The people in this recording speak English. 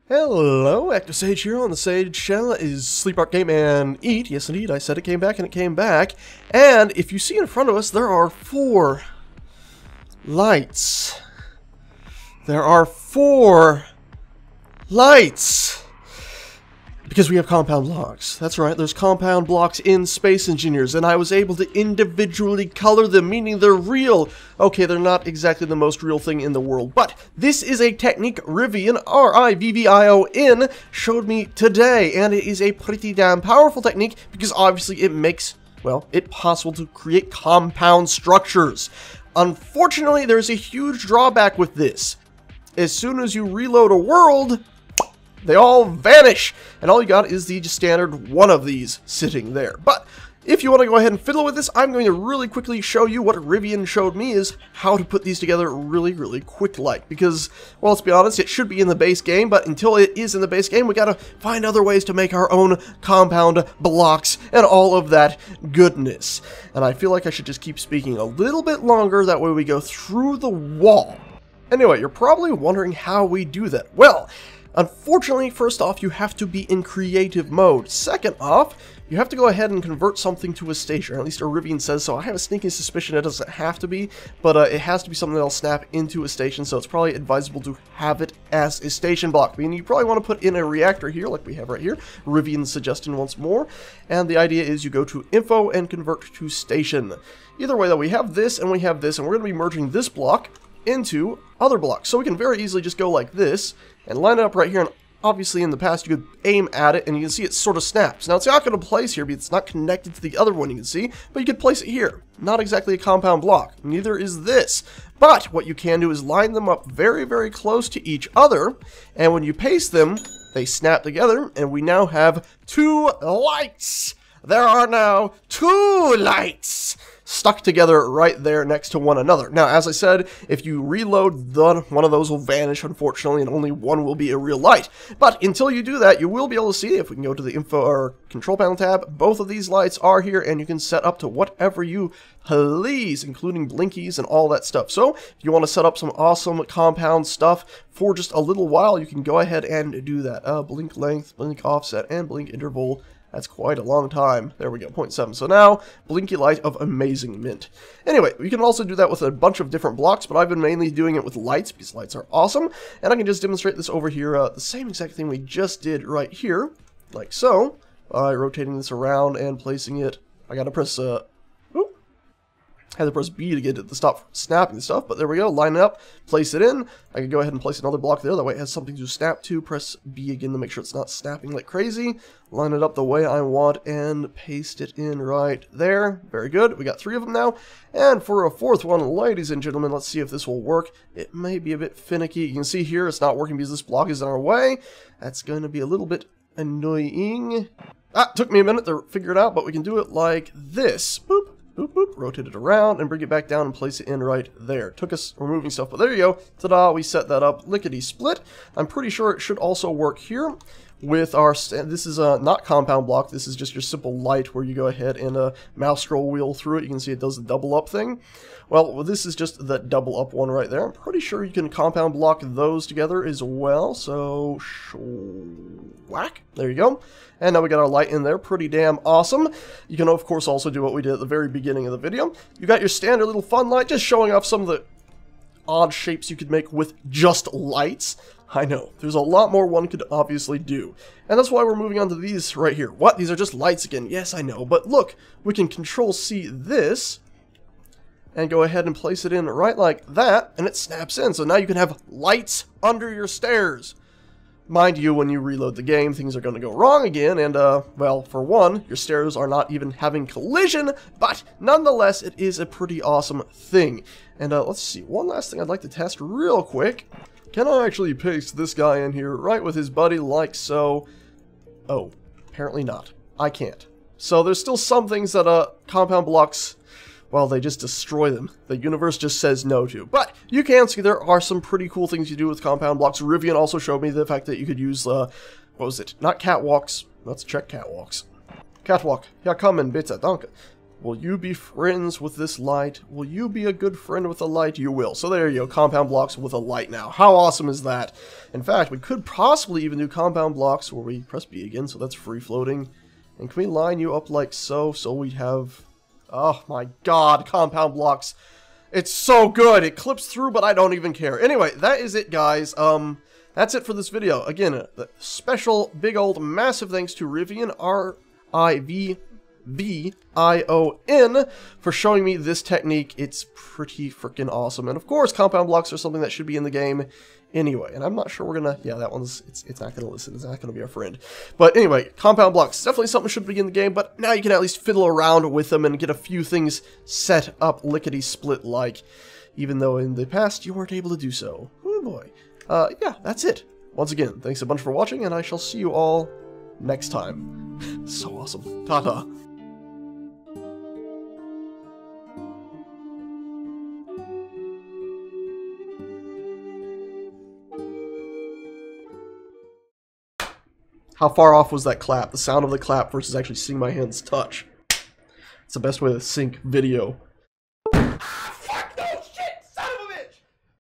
Hello, Active Sage here on the Sage channel. Is Sleep Art Game and Eat. Yes, indeed, I said it came back and it came back. And if you see in front of us, there are 4 lights. There are 4 lights. Because we have compound blocks. That's right, there's compound blocks in Space Engineers, and I was able to individually color them, meaning they're real. Okay, they're not exactly the most real thing in the world, but this is a technique Rivvion, R-I-V-V-I-O-N, showed me today, and it is a pretty damn powerful technique because obviously it makes, well, it possible to create compound structures. Unfortunately, there's a huge drawback with this. As soon as you reload a world, they all vanish, and all you got is the standard one of these sitting there. But if you want to go ahead and fiddle with this, I'm going to really quickly show you what Rivvion showed me is how to put these together really quick-like. Because, well, let's be honest, it should be in the base game, but until it is in the base game, we gotta find other ways to make our own compound blocks and all of that goodness. And I feel like I should just keep speaking a little bit longer, that way we go through the wall. Anyway, you're probably wondering how we do that. Well, unfortunately, first off, you have to be in creative mode. Second off, you have to go ahead and convert something to a station, or at least Rivvion says so. I have a sneaking suspicion it doesn't have to be, but it has to be something that'll snap into a station, so it's probably advisable to have it as a station block. I mean, you probably want to put in a reactor here, like we have right here. Rivvion's suggestion once more, and the idea is you go to Info and convert to Station. Either way, though, we have this and we have this, and we're going to be merging this block into other blocks. So we can very easily just go like this and line it up right here, and obviously in the past you could aim at it and you can see it sort of snaps. Now it's not going to place here because it's not connected to the other one, you can see, but you could place it here. Not exactly a compound block, neither is this. But what you can do is line them up very close to each other, and when you paste them, they snap together, and we now have 2 lights. There are now 2 lights stuck together right there next to one another. Now, as I said, if you reload, one of those will vanish, unfortunately, and only one will be a real light. But until you do that, you will be able to see, if we can go to the Info or Control Panel tab, both of these lights are here, and you can set up to whatever you please, including blinkies and all that stuff. So, if you want to set up some awesome compound stuff for just a little while, you can go ahead and do that. Blink length, blink offset, and blink interval. That's quite a long time. There we go, 0.7. So now, Blinky Light of Amazing Mint. Anyway, we can also do that with a bunch of different blocks, but I've been mainly doing it with lights, because lights are awesome. And I can just demonstrate this over here, the same exact thing we just did right here, like so, by rotating this around and placing it. I gotta press, had to press B to get it to stop snapping and stuff, but there we go, line it up, place it in. I can go ahead and place another block there, that way it has something to snap to. Press B again to make sure it's not snapping like crazy. Line it up the way I want and paste it in right there. Very good, we got 3 of them now. And for a 4th one, ladies and gentlemen, let's see if this will work. It may be a bit finicky. You can see here it's not working because this block is in our way. That's going to be a little bit annoying. Took me a minute to figure it out, but we can do it like this. Boop. Boop, boop, rotate it around and bring it back down and place it in right there. Took us removing stuff, but there you go. Ta-da, we set that up lickety-split. I'm pretty sure it should also work here with our, this is not compound block, this is just your simple light where you go ahead and mouse scroll wheel through it. You can see it does the double up thing. Well, this is just the double up one right there. I'm pretty sure you can compound block those together as well, so whack, there you go. And now we got our light in there, pretty damn awesome. You can of course also do what we did at the very beginning of the video. You got your standard little fun light, just showing off some of the odd shapes you could make with just lights. I know, there's a lot more one could obviously do. And that's why we're moving on to these right here. What? These are just lights again. Yes, I know, but look, we can Control-C this, and go ahead and place it in right like that, and it snaps in. So now you can have lights under your stairs. Mind you, when you reload the game, things are going to go wrong again, and, well, for one, your stairs are not even having collision, but nonetheless, it is a pretty awesome thing. And, let's see, one last thing I'd like to test real quick. Can I actually paste this guy in here right with his buddy like so? Oh, apparently not. I can't. So there's still some things that, compound blocks, well, they just destroy them. The universe just says no to. But you can see there are some pretty cool things you do with compound blocks. Rivvion also showed me the fact that you could use, what was it? Not catwalks. Let's check catwalks. Catwalk. Ja, kommen, bitte, danke. Will you be friends with this light? Will you be a good friend with the light? You will. So there you go, compound blocks with a light now. How awesome is that? In fact, we could possibly even do compound blocks where we press B again, so that's free floating. And can we line you up like so, so we have... Oh my god, compound blocks. It's so good. It clips through, but I don't even care. Anyway, that is it, guys. That's it for this video. Again, a special, big old, massive thanks to Rivvion, R-I-V-V-I-O-N, for showing me this technique. It's pretty freaking awesome. And of course, compound blocks are something that should be in the game anyway. And I'm not sure we're gonna, yeah, that one's, it's not gonna listen. It's not gonna be our friend. But anyway, compound blocks, definitely something should be in the game, but now you can at least fiddle around with them and get a few things set up lickety-split like, even though in the past you weren't able to do so. Oh boy. Yeah, that's it. Once again, thanks a bunch for watching, and I shall see you all next time. So awesome. Ta-ta. How far off was that clap? The sound of the clap versus actually seeing my hands touch. It's the best way to sync video.